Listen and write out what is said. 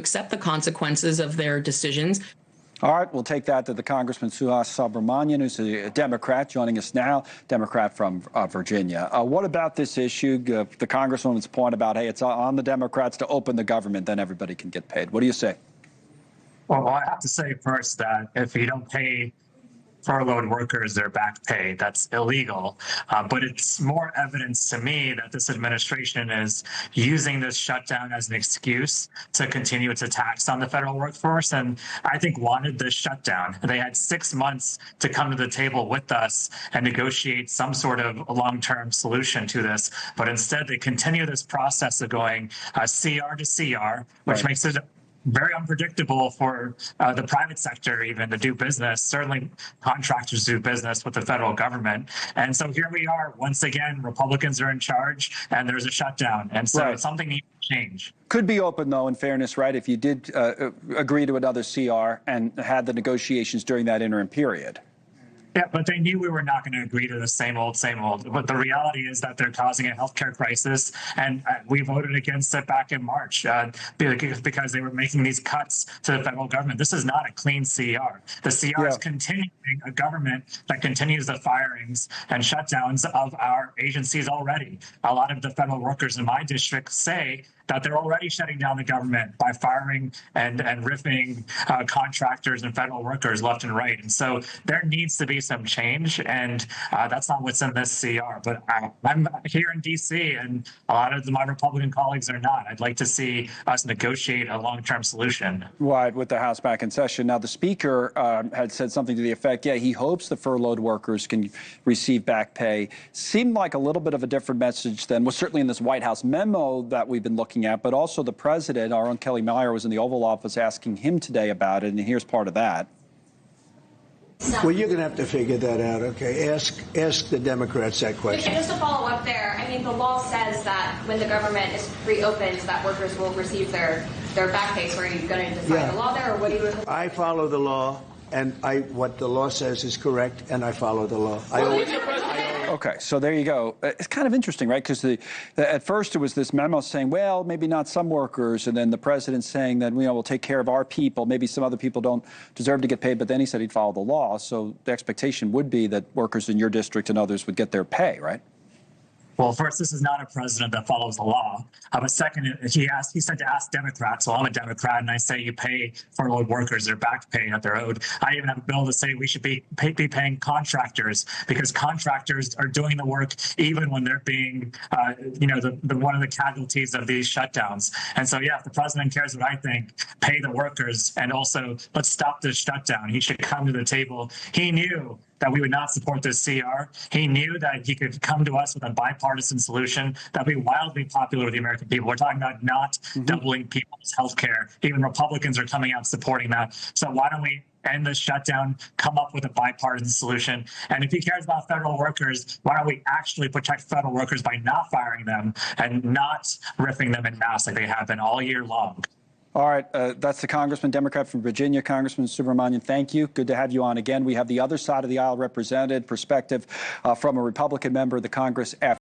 accept the consequences of their decisions. All right, we'll take that to the Congressman Subramanyam, who's a Democrat, joining us now, Democrat from Virginia. What about this issue, the Congresswoman's point about, hey, it's on the Democrats to open the government, then everybody can get paid? What do you say? Well, I have to say first that if you don't pay furloughed workers their back pay, that's illegal. But it's more evidence to me that this administration is using this shutdown as an excuse to continue its attacks on the federal workforce, and I think wanted this shutdown. They had 6 months to come to the table with us and negotiate some sort of long-term solution to this, but instead they continue this process of going CR to CR, which makes it very unpredictable for the private sector even to do business. Certainly contractors do business with the federal government. And so here we are, once again, Republicans are in charge and there's a shutdown. And so something needs to change. Could be open, though, in fairness, right, if you did agree to another CR and had the negotiations during that interim period. Yeah, but they knew we were not going to agree to the same old. But the reality is that they're causing a healthcare crisis, and we voted against it back in March because they were making these cuts to the federal government. This is not a clean CR. The CR is continuing a government that continues the firings and shutdowns of our agencies already. A lot of the federal workers in my district say that they're already shutting down the government by firing and ripping contractors and federal workers left and right. And so there needs to be some change, and that's not what's in this CR. But I'm here in D.C., and a lot of my Republican colleagues are not. I'd like to see us negotiate a long-term solution. Right, with the House back in session. Now, the Speaker had said something to the effect, yeah, he hopes the furloughed workers can receive back pay. Seemed like a little bit of a different message than was certainly in this White House memo that we've been looking at, but also the president, our own Kelly Meyer, was in the Oval Office asking him today about it, and here's part of that. Well, you're going to have to figure that out, okay? Ask the Democrats that question. Just to follow up there, I mean, the law says that when the government is reopened, that workers will receive their back pay. So are you going to define the law there, or what do you? I follow the law, and what the law says is correct, and I follow the law. Okay, so there you go. It's kind of interesting, right? Because at first it was this memo saying, well, maybe not some workers, and then the president saying that, we'll take care of our people. Maybe some other people don't deserve to get paid, but then he said he'd follow the law. So the expectation would be that workers in your district and others would get their pay, right? Well, first, this is not a president that follows the law. But second, he said to ask Democrats. Well, I'm a Democrat, and I say you pay furloughed workers their back pay that they're owed. I even have a bill to say we should be paying contractors, because contractors are doing the work even when they're being, one of the casualties of these shutdowns. And so, yeah, if the president cares what I think, pay the workers, and also let's stop this shutdown. He should come to the table. He knew that we would not support this CR. He knew that he could come to us with a bipartisan solution that would be wildly popular with the American people. We're talking about not doubling people's health care. Even Republicans are coming out supporting that. So why don't we end the shutdown, come up with a bipartisan solution? And if he cares about federal workers, why don't we actually protect federal workers by not firing them and not ripping them en masse like they have been all year long? All right, that's the Congressman, Democrat from Virginia, Congressman Subramanyam. Thank you. Good to have you on again. We have the other side of the aisle represented, perspective from a Republican member of the Congress after